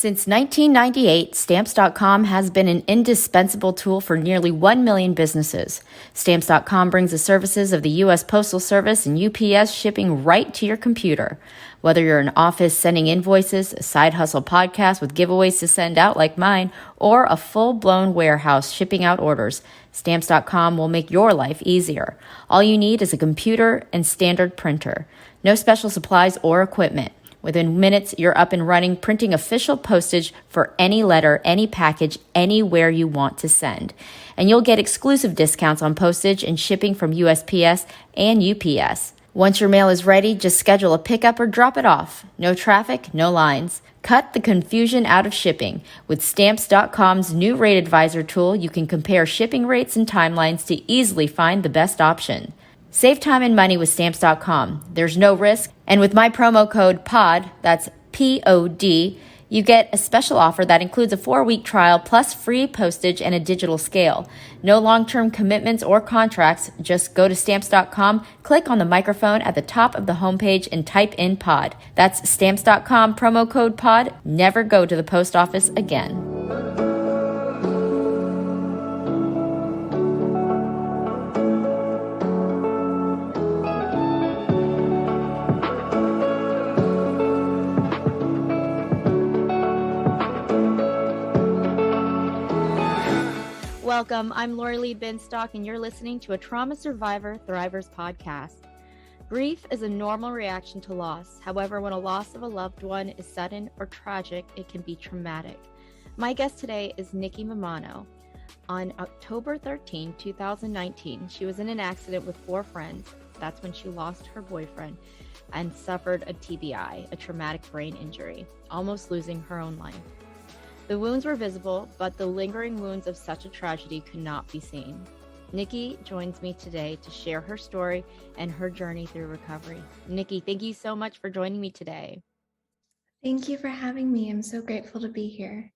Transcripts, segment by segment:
Since 1998, Stamps.com has been an indispensable tool for nearly 1 million businesses. Stamps.com brings the services of the U.S. Postal Service and UPS shipping right to your computer. Whether you're an office sending invoices, a side hustle podcast with giveaways to send out like mine, or a full-blown warehouse shipping out orders, Stamps.com will make your life easier. All you need is a computer and standard printer. No special supplies or equipment. Within minutes, you're up and running, printing official postage for any letter, any package, anywhere you want to send. And you'll get exclusive discounts on postage and shipping from USPS and UPS. Once your mail is ready, just schedule a pickup or drop it off. No traffic, no lines. Cut the confusion out of shipping. With Stamps.com's new Rate Advisor tool, you can compare shipping rates and timelines to easily find the best option. Save time and money with Stamps.com. There's no risk. And with my promo code POD, that's POD, you get a special offer that includes a 4-week trial plus free postage and a digital scale. No long-term commitments or contracts. Just go to Stamps.com, click on the microphone at the top of the homepage and type in POD. That's Stamps.com, promo code POD. Never go to the post office again. Welcome, I'm Lori Lee Binstock, and you're listening to a Trauma Survivor Thrivers podcast. Grief is a normal reaction to loss. However, when a loss of a loved one is sudden or tragic, it can be traumatic. My guest today is Nikki Mammano. On October 13, 2019, she was in an accident with 4 friends. That's when she lost her boyfriend and suffered a TBI, a traumatic brain injury, almost losing her own life. The wounds were visible, but the lingering wounds of such a tragedy could not be seen. Nikki joins me today to share her story and her journey through recovery. Nikki, thank you so much for joining me today. Thank you for having me. I'm so grateful to be here.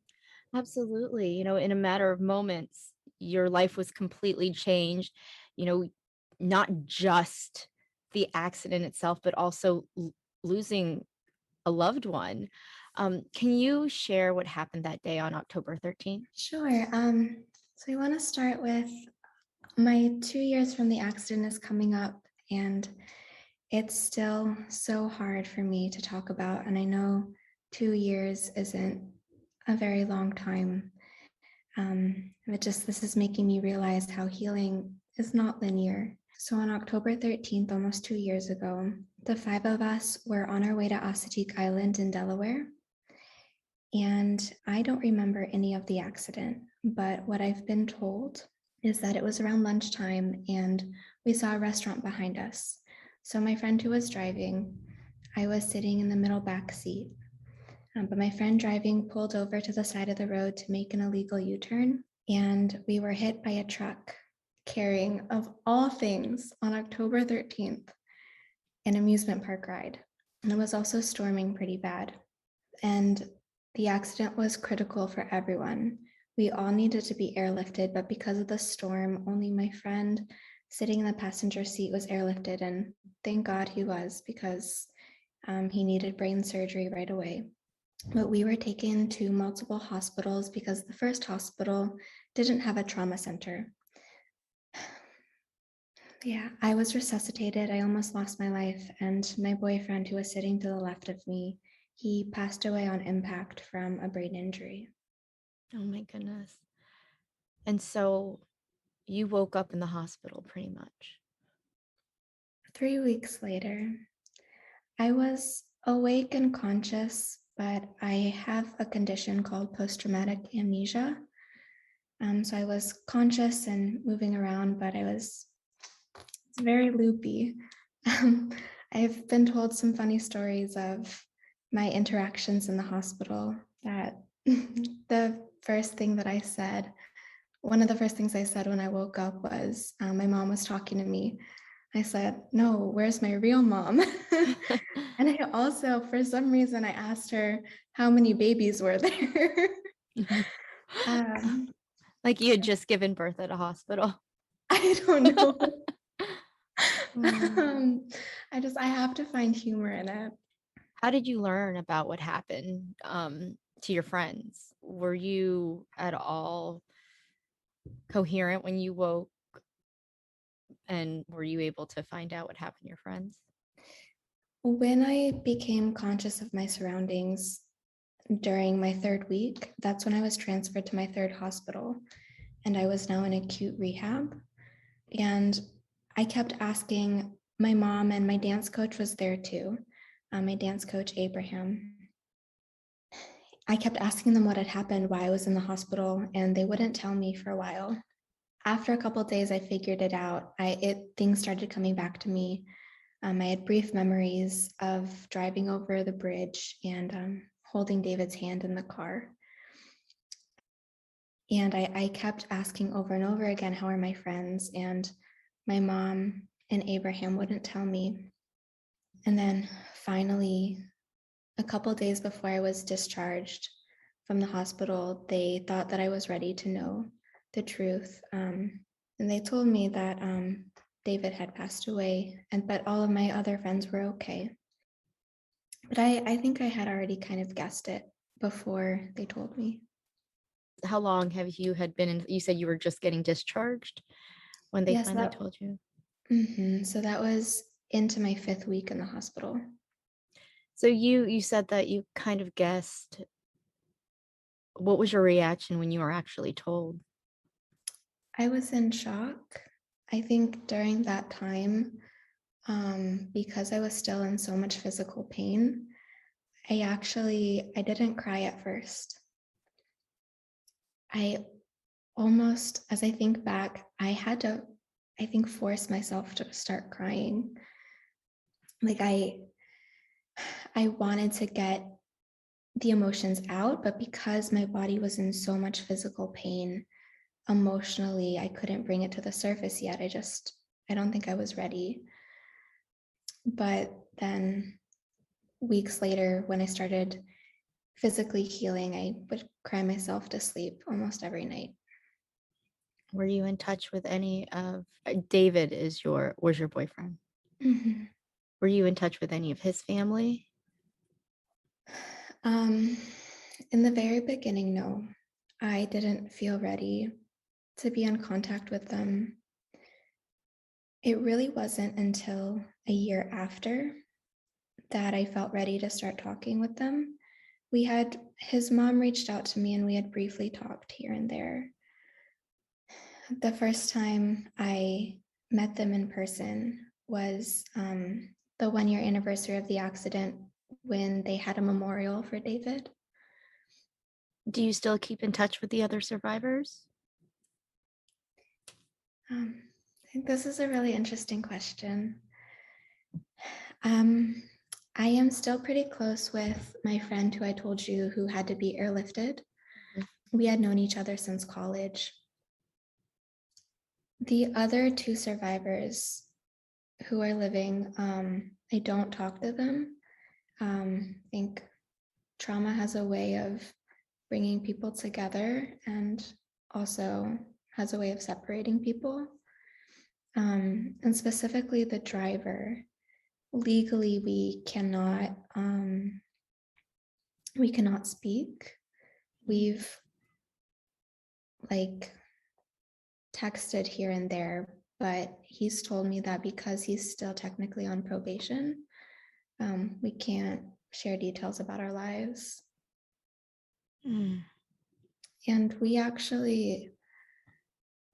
Absolutely. You know, in a matter of moments, your life was completely changed, not just the accident itself, but also losing a loved one. Can you share what happened that day on October 13th? Sure. So I want to start with my 2 years from the accident is coming up, and it's still so hard for me to talk about. And I know 2 years isn't a very long time. This is making me realize how healing is not linear. So on October 13th, almost 2 years ago, the 5 of us were on our way to Assateague Island in Delaware. And I don't remember any of the accident, but what I've been told is that it was around lunchtime and we saw a restaurant behind us. So my friend who was driving, I was sitting in the middle back seat, but my friend driving pulled over to the side of the road to make an illegal U-turn, and we were hit by a truck carrying, of all things, on October 13th, an amusement park ride. And it was also storming pretty bad. And the accident was critical for everyone. We all needed to be airlifted, but because of the storm, only my friend sitting in the passenger seat was airlifted, and thank God he was, because he needed brain surgery right away. But we were taken to multiple hospitals because the first hospital didn't have a trauma center. Yeah, I was resuscitated. I almost lost my life, and my boyfriend, who was sitting to the left of me, he passed away on impact from a brain injury. Oh my goodness. And so you woke up in the hospital pretty much. 3 weeks later, I was awake and conscious, but I have a condition called post-traumatic amnesia. So I was conscious and moving around, but it's very loopy. I've been told some funny stories of my interactions in the hospital, that the first thing that I said, one of the first things I said when I woke up was, my mom was talking to me. I said, "No, where's my real mom?" And I also, for some reason, I asked her how many babies were there. Like you had just given birth at a hospital. I don't know. I have to find humor in it. How did you learn about what happened? to your friends. Were you at all coherent when you woke? And were you able to find out what happened to your friends? When I became conscious of my surroundings during my third week, that's when I was transferred to my third hospital, and I was now in acute rehab. And I kept asking my mom, and my dance coach was there too, my dance coach, Abraham. I kept asking them what had happened, why I was in the hospital, and they wouldn't tell me for a while. After a couple of days, I figured it out. Things started coming back to me. I had brief memories of driving over the bridge and holding David's hand in the car. And I kept asking over and over again, how are my friends? And my mom and Abraham wouldn't tell me. And then finally, a couple of days before I was discharged from the hospital, they thought that I was ready to know the truth. And they told me that David had passed away, but all of my other friends were okay. But I think I had already kind of guessed it before they told me. How long have you had been in? You said you were just getting discharged when they Yes, finally told you. So that was into my 5th week in the hospital. So you said that you kind of guessed. What was your reaction when you were actually told? I was in shock. I think during that time, because I was still in so much physical pain, I didn't cry at first. I almost, as I think back, I had to, I think, force myself to start crying. Like I wanted to get the emotions out, but because my body was in so much physical pain, emotionally, I couldn't bring it to the surface yet. I don't think I was ready. But then weeks later, when I started physically healing, I would cry myself to sleep almost every night. Were you in touch with any of David was your boyfriend? Mhm. Were you in touch with any of his family? In the very beginning, no. I didn't feel ready to be in contact with them. It really wasn't until a year after that I felt ready to start talking with them. His mom reached out to me and we had briefly talked here and there. The first time I met them in person was the 1-year anniversary of the accident when they had a memorial for David. Do you still keep in touch with the other survivors? I think this is a really interesting question. I am still pretty close with my friend who I told you who had to be airlifted. We had known each other since college. The other 2 survivors who are living, I don't talk to them. I think trauma has a way of bringing people together and also has a way of separating people. And specifically the driver, legally we cannot speak. We've like texted here and there, but he's told me that because he's still technically on probation, we can't share details about our lives. Mm. And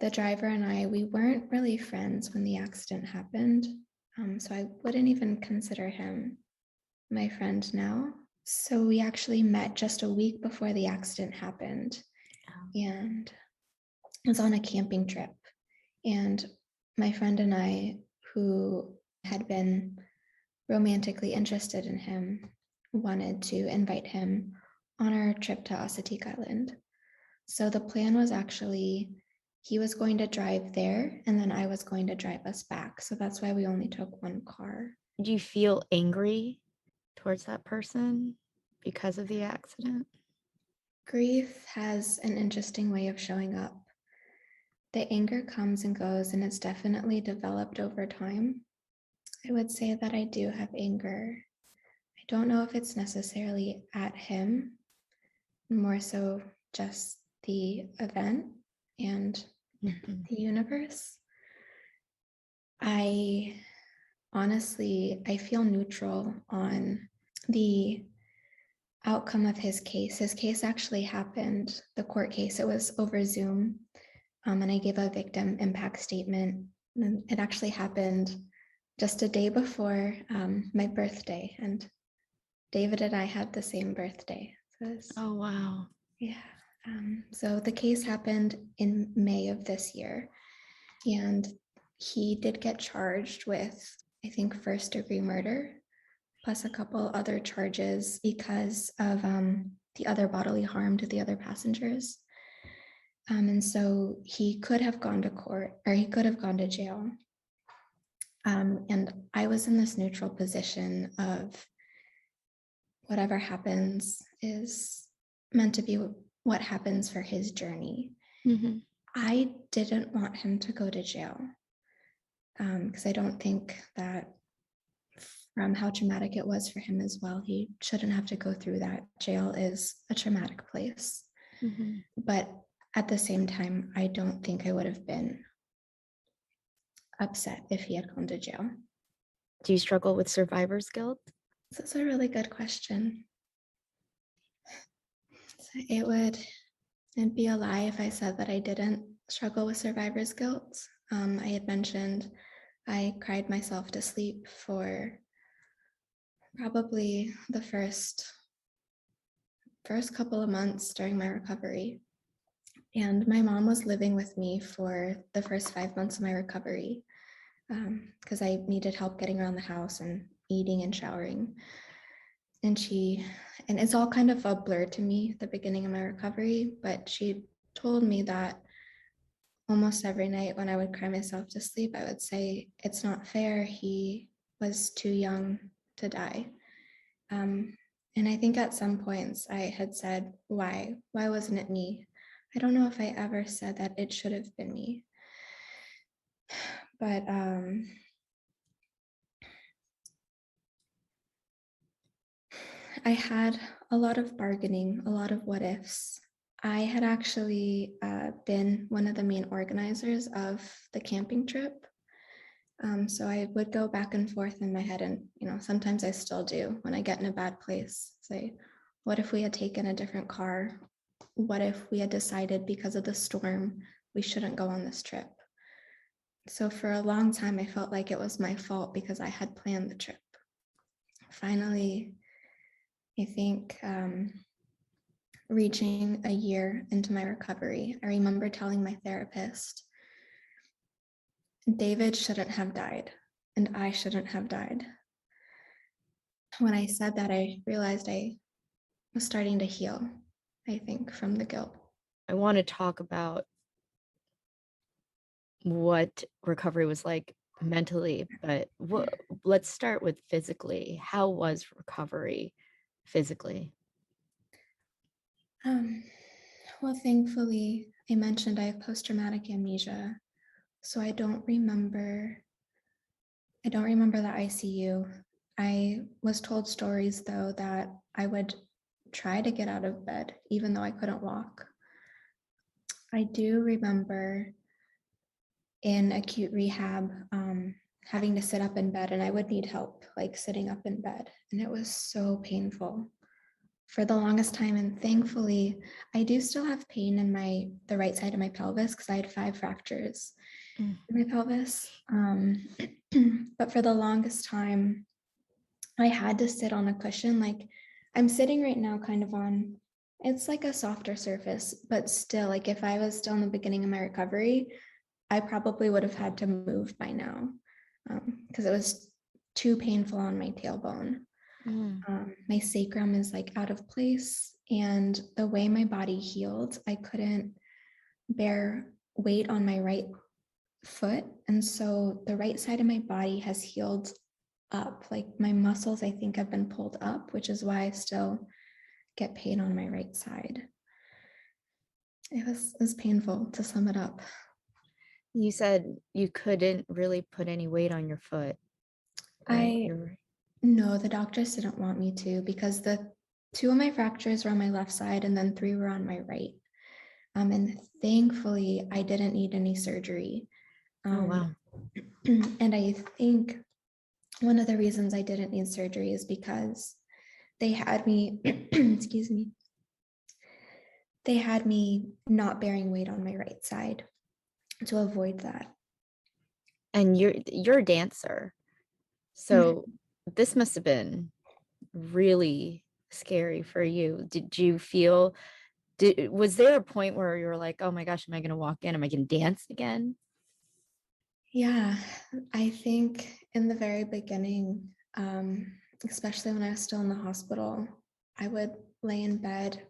the driver and I, we weren't really friends when the accident happened. So I wouldn't even consider him my friend now. So we actually met just a week before the accident happened. And it was on a camping trip. And my friend and I, who had been romantically interested in him, wanted to invite him on our trip to Assateague Island. So the plan was actually he was going to drive there and then I was going to drive us back. So that's why we only took one car. Do you feel angry towards that person because of the accident? Grief has an interesting way of showing up. The anger comes and goes, and it's definitely developed over time. I would say that I do have anger. I don't know if it's necessarily at him, more so just the event and Mhm. the universe. I honestly, I feel neutral on the outcome of his case. His case actually happened, the court case, it was over Zoom. And I gave a victim impact statement. And it actually happened just a day before my birthday. And David and I had the same birthday. Oh, wow. Yeah. So the case happened in May of this year. And he did get charged with, I think, first-degree murder, plus a couple other charges because of the other bodily harm to the other passengers. And so he could have gone to court, or he could have gone to jail. And I was in this neutral position of whatever happens is meant to be what happens for his journey. Mhm. I didn't want him to go to jail because I don't think that from how traumatic it was for him as well, he shouldn't have to go through that. Jail is a traumatic place. Mhm. But at the same time, I don't think I would have been upset if he had gone to jail. Do you struggle with survivor's guilt? That's a really good question. It'd be a lie if I said that I didn't struggle with survivor's guilt. I had mentioned I cried myself to sleep for probably the first couple of months during my recovery. And my mom was living with me for the first 5 months of my recovery because I needed help getting around the house and eating and showering. And it's all kind of a blur to me at the beginning of my recovery, but she told me that almost every night when I would cry myself to sleep, I would say, it's not fair. He was too young to die. And I think at some points I had said, why? Why wasn't it me? I don't know if I ever said that it should have been me. But I had a lot of bargaining, a lot of what ifs. I had actually been one of the main organizers of the camping trip. So I would go back and forth in my head, and sometimes I still do when I get in a bad place. Say, what if we had taken a different car? What if we had decided because of the storm we shouldn't go on this trip? So for a long time, I felt like it was my fault because I had planned the trip. Finally, I think reaching a year into my recovery, I remember telling my therapist, David shouldn't have died, and I shouldn't have died. When I said that, I realized I was starting to heal, I think, from the guilt. I want to talk about what recovery was like mentally, but let's start with physically. How was recovery physically? Well, thankfully, I mentioned I have post-traumatic amnesia, so I don't remember the ICU. I was told stories though that I would try to get out of bed even though I couldn't walk. I do remember in acute rehab having to sit up in bed, and I would need help like sitting up in bed, and it was so painful for the longest time. And thankfully, I do still have pain in the right side of my pelvis because I had 5 fractures Mm. in my pelvis. But for the longest time, I had to sit on a cushion. Like I'm sitting right now, kind of on, it's like a softer surface, but still, like if I was still in the beginning of my recovery, I probably would have had to move by now because it was too painful on my tailbone. Mm. My sacrum is like out of place, and the way my body healed, I couldn't bear weight on my right foot. And so the right side of my body has healed up. Like my muscles, I think, have been pulled up, which is why I still get pain on my right side. It was painful, to sum it up. You said you couldn't really put any weight on your foot, right? I No, the doctors didn't want me to because 2 of my fractures were on my left side, and then 3 were on my right. And thankfully, I didn't need any surgery. Oh, wow. And I think one of the reasons I didn't need surgery is because they had me, excuse me, they had me not bearing weight on my right side to avoid that. And you're a dancer. So this must have been really scary for you. Did you feel, was there a point where you were like, oh my gosh, am I going to walk in? Am I going to dance again? Yeah, I think in the very beginning, especially when I was still in the hospital, I would lay in bed,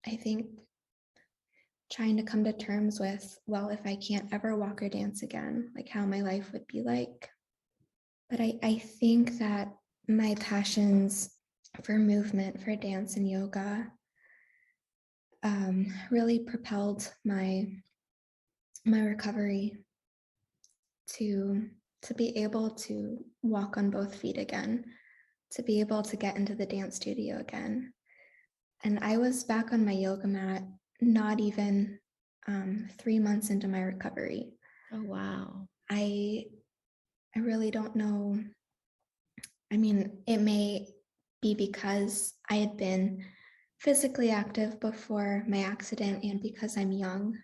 I think trying to come to terms with, well, if I can't ever walk or dance again, like how my life would be like. But I think that my passions for movement, for dance and yoga, really propelled my recovery to be able to walk on both feet again, to be able to get into the dance studio again. And I was back on my yoga mat not even 3 months into my recovery. Oh, wow. I really don't know. I mean, it may be because I had been physically active before my accident and because I'm young.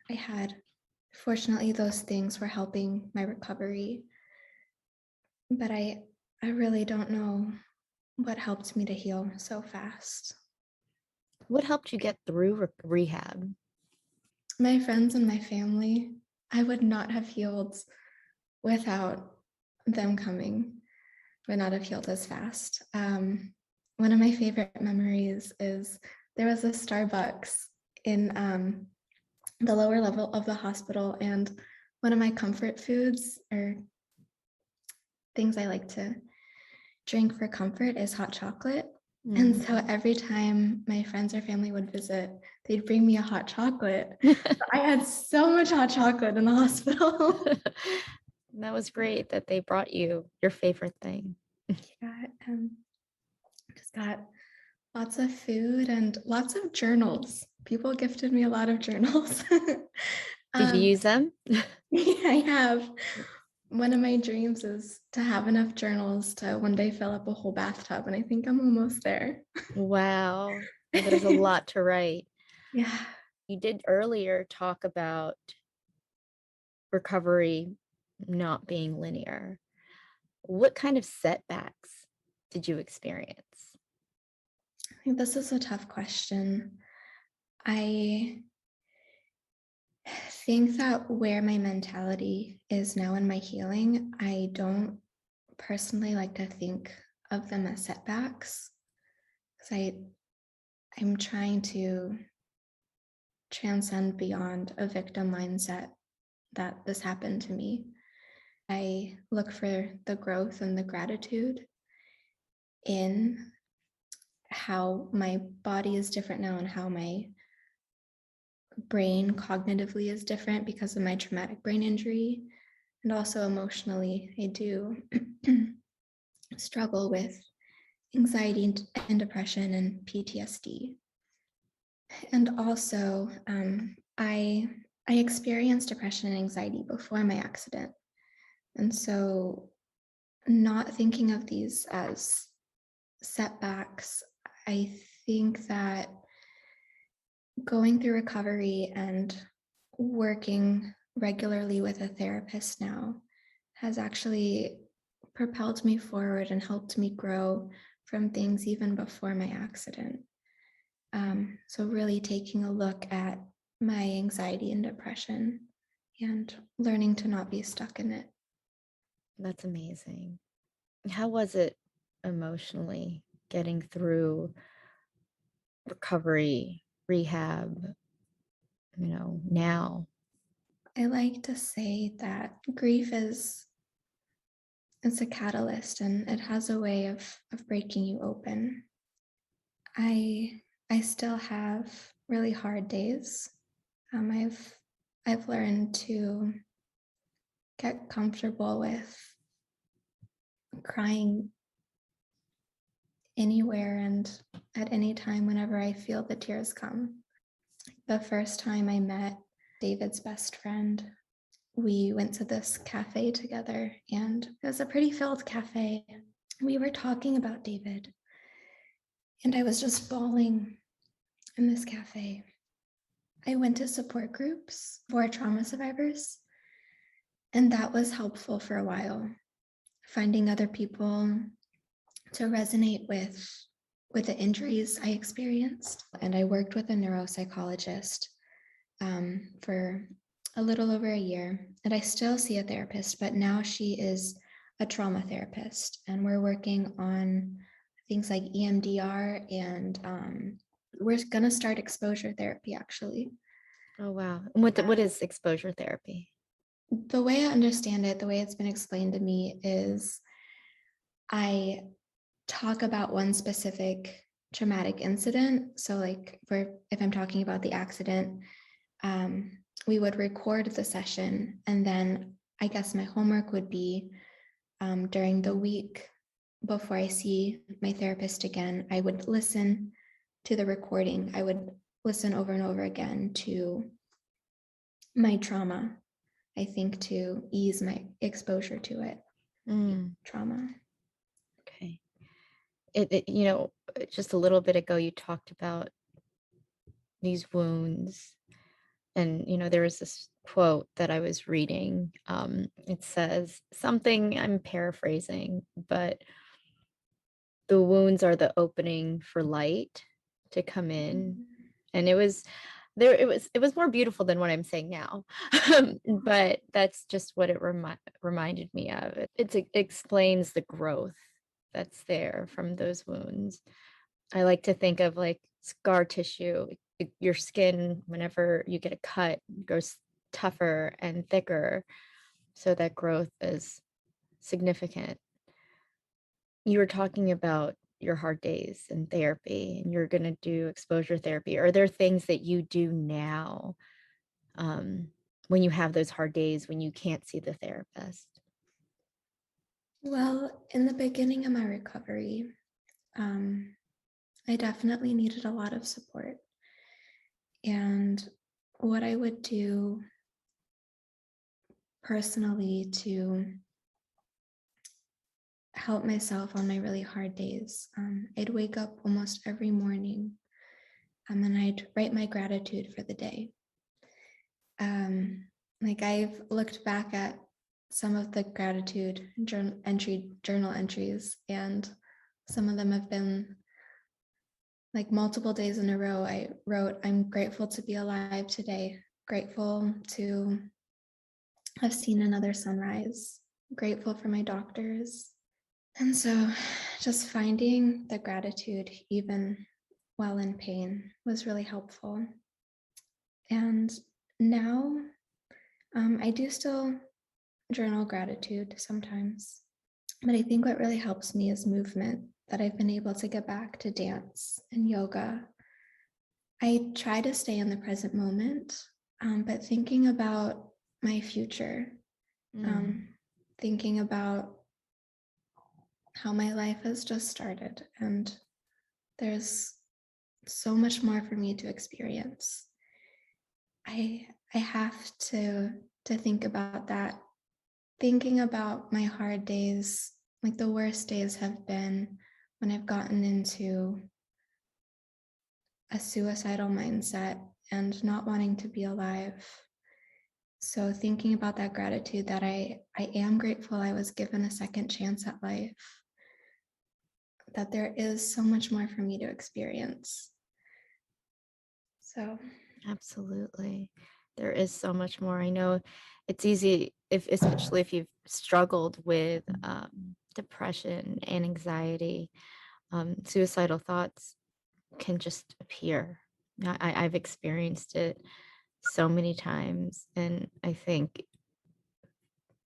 Fortunately, those things were helping my recovery. But I really don't know what helped me to heal so fast. What helped you get through rehab? My friends and my family, I would not have healed without them coming, would not have healed as fast. One of my favorite memories is there was a Starbucks in the lower level of the hospital, and one of my comfort foods or things I like to drink for comfort is hot chocolate. And so every time my friends or family would visit, they'd bring me a hot chocolate. I had so much hot chocolate in the hospital. That was great that they brought you your favorite thing. Yeah, just got lots of food and lots of journals. People gifted me a lot of journals. Did you use them? Yeah, I have. One of my dreams is to have enough journals to one day fill up a whole bathtub, and I think I'm almost there. Wow. There's a lot to write. Yeah. You did earlier talk about recovery not being linear. What kind of setbacks did you experience? I think this is a tough question. I think that where my mentality is now in my healing, I don't personally like to think of them as setbacks because I'm trying to transcend beyond a victim mindset that this happened to me. I look for the growth and the gratitude in how my body is different now and how my brain cognitively is different because of my traumatic brain injury. And also emotionally, I do struggle with anxiety and depression and PTSD. And also, I experienced depression and anxiety before my accident. And so, not thinking of these as setbacks, I think that going through recovery and working regularly with a therapist now has actually propelled me forward and helped me grow from things even before my accident. So, really taking a look at my anxiety and depression and learning to not be stuck in it. That's amazing. How was it emotionally getting through recovery, rehab, now? I like to say that grief it's a catalyst and it has a way of breaking you open. I I still have really hard days. I've learned to get comfortable with crying anywhere and at any time whenever I feel the tears come. The first time I met David's best friend, we went to this cafe together, and it was a pretty filled cafe. We were talking about David, and I was just bawling in this cafe. I went to support groups for trauma survivors, and that was helpful for a while, finding other people to resonate with the injuries I experienced. And I worked with a neuropsychologist for a little over a year, and I still see a therapist, but now she is a trauma therapist, and we're working on things like EMDR, and we're going to start exposure therapy, actually. Oh, wow. And what is exposure therapy? The way I understand it, the way it's been explained to me is I talk about one specific traumatic incident. So like if I'm talking about the accident, we would record the session, and then I guess my homework would be during the week before I see my therapist again, I would listen to the recording. I would listen over and over again to my trauma, I think, to ease my exposure to it. Trauma. Okay. Just a little bit ago, you talked about these wounds. And, there was this quote that I was reading. It says something, I'm paraphrasing, but the wounds are the opening for light to come in. And it was more beautiful than what I'm saying now. But that's just what it reminded me of. It explains the growth that's there from those wounds. I like to think of like scar tissue. Your skin, whenever you get a cut, grows tougher and thicker. So that growth is significant. You were talking about your hard days in therapy, and you're going to do exposure therapy. Are there things that you do now when you have those hard days when you can't see the therapist? Well, in the beginning of my recovery, I definitely needed a lot of support. And what I would do personally to help myself on my really hard days, I'd wake up almost every morning, and I'd write my gratitude for the day. Like I've looked back at some of the gratitude journal entries, and some of them have been like multiple days in a row. I wrote, I'm grateful to be alive today, grateful to have seen another sunrise, grateful for my doctors. And so just finding the gratitude, even while in pain, was really helpful. And now I do still journal gratitude sometimes, but I think what really helps me is movement, that I've been able to get back to dance and yoga. I try to stay in the present moment, but thinking about my future, thinking about how my life has just started, and there's so much more for me to experience. I have to think about that. Thinking about my hard days, like the worst days have been when I've gotten into a suicidal mindset and not wanting to be alive. So thinking about that gratitude, that I am grateful I was given a second chance at life, that there is so much more for me to experience. So Absolutely. There is so much more. I know it's easy, especially if you've struggled with depression and anxiety, suicidal thoughts can just appear. I've experienced it so many times. And I think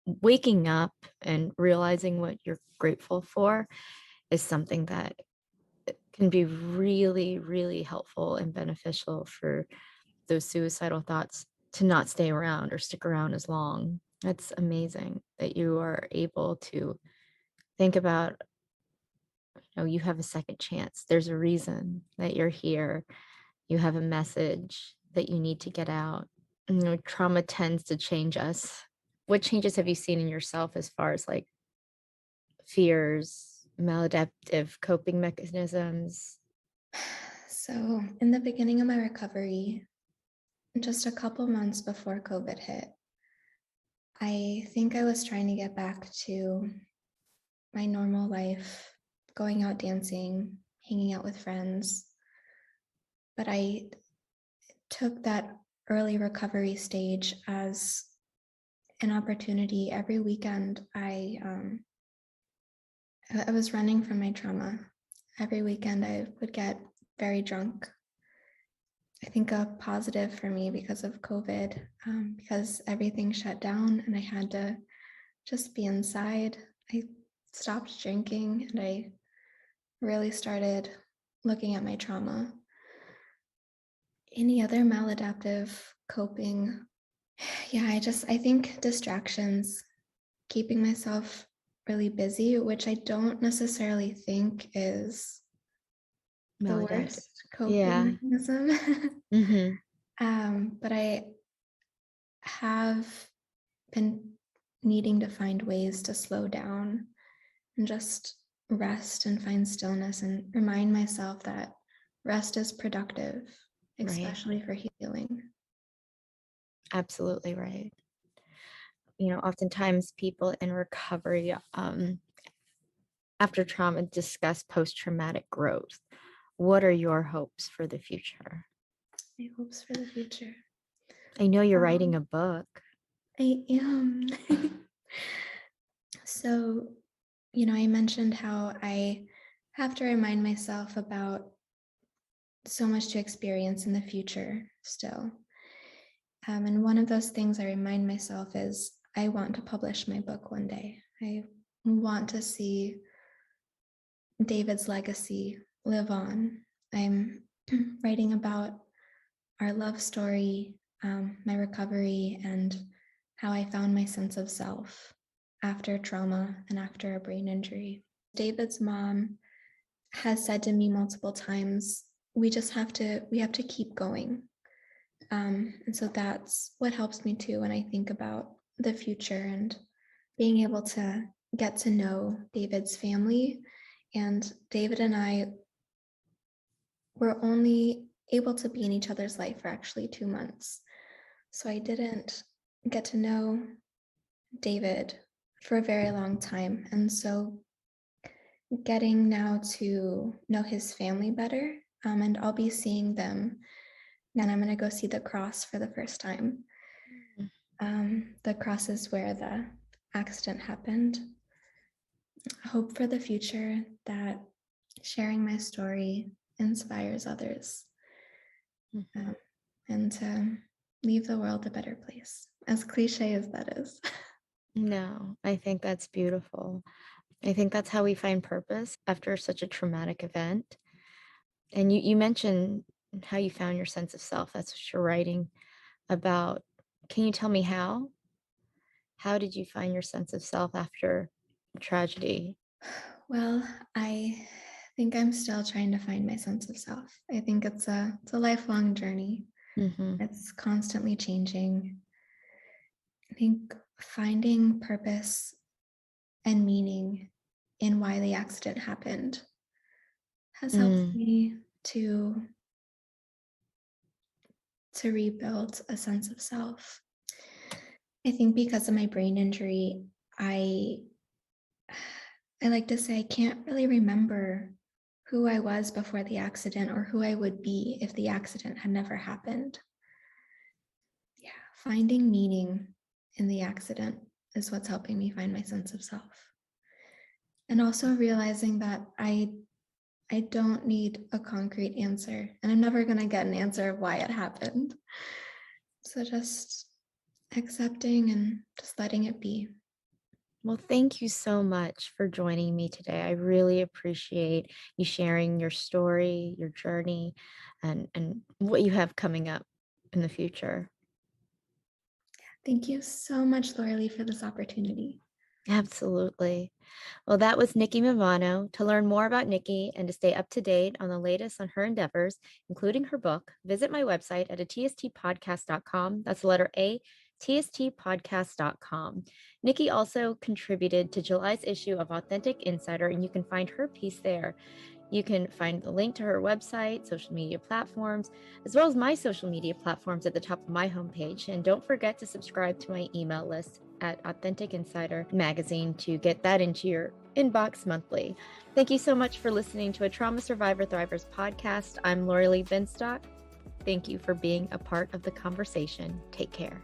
waking up and realizing what you're grateful for is something that can be really, really helpful and beneficial for those suicidal thoughts to not stay around or stick around as long. That's amazing that you are able to think about You have a second chance. There's a reason that you're here. You have a message that you need to get out. Trauma tends to change us. What changes have you seen in yourself as far as like fears, maladaptive coping mechanisms? So, in the beginning of my recovery, just a couple months before COVID hit, I think I was trying to get back to my normal life, going out dancing, hanging out with friends. But I took that early recovery stage as an opportunity. Every weekend, I was running from my trauma. Every weekend, I would get very drunk. I think a positive for me because of COVID, because everything shut down and I had to just be inside. I stopped drinking and I really started looking at my trauma. Any other maladaptive coping? Yeah, I think distractions, keeping myself really busy, which I don't necessarily think is the Maladaptive. worst coping Yeah. mechanism. Mm-hmm. But I have been needing to find ways to slow down and just rest and find stillness and remind myself that rest is productive, Right. especially for healing. Absolutely right. Oftentimes people in recovery after trauma discuss post-traumatic growth. What are your hopes for the future? My hopes for the future. I know you're writing Um, a book. I am. So, I mentioned how I have to remind myself about so much to experience in the future still. And one of those things I remind myself is I want to publish my book one day. I want to see David's legacy live on. I'm writing about our love story, my recovery, and how I found my sense of self after trauma and after a brain injury. David's mom has said to me multiple times, we have to keep going. And so that's what helps me too when I think about the future and being able to get to know David's family. And David and I were only able to be in each other's life for actually 2 months. So I didn't get to know David for a very long time. And so getting now to know his family better, and I'll be seeing them. And I'm going to go see the cross for the first time. The cross is where the accident happened. Hope for the future that sharing my story inspires others, Mhm. and to leave the world a better place, as cliche as that is. No, I think that's beautiful. I think that's how we find purpose after such a traumatic event. And you mentioned how you found your sense of self. That's what you're writing about. Can you tell me how? How did you find your sense of self after tragedy? Well, I think I'm still trying to find my sense of self. I think it's a lifelong journey. Mm-hmm. It's constantly changing. I think finding purpose and meaning in why the accident happened has helped Mm, me to rebuild a sense of self. I think because of my brain injury, I I like to say I can't really remember who I was before the accident or who I would be if the accident had never happened. Yeah, finding meaning in the accident is what's helping me find my sense of self. And also realizing that I don't need a concrete answer and I'm never going to get an answer of why it happened. So just accepting and just letting it be. well, thank you so much for joining me today. I really appreciate you sharing your story, your journey, and what you have coming up in the future. Thank you so much, Laura Lee, for this opportunity. Absolutely. Well, that was Nikki Mammano. To learn more about Nikki and to stay up to date on the latest on her endeavors, including her book, visit my website at atstpodcast.com. That's the letter A, tstpodcast.com. Nikki also contributed to July's issue of Authentic Insider, and you can find her piece there. You can find the link to her website, social media platforms, as well as my social media platforms at the top of my homepage. And don't forget to subscribe to my email list at Authentic Insider Magazine to get that into your inbox monthly. Thank you so much for listening to a Trauma Survivor Thrivers podcast. I'm Lori Lee Binstock. Thank you for being a part of the conversation. Take care.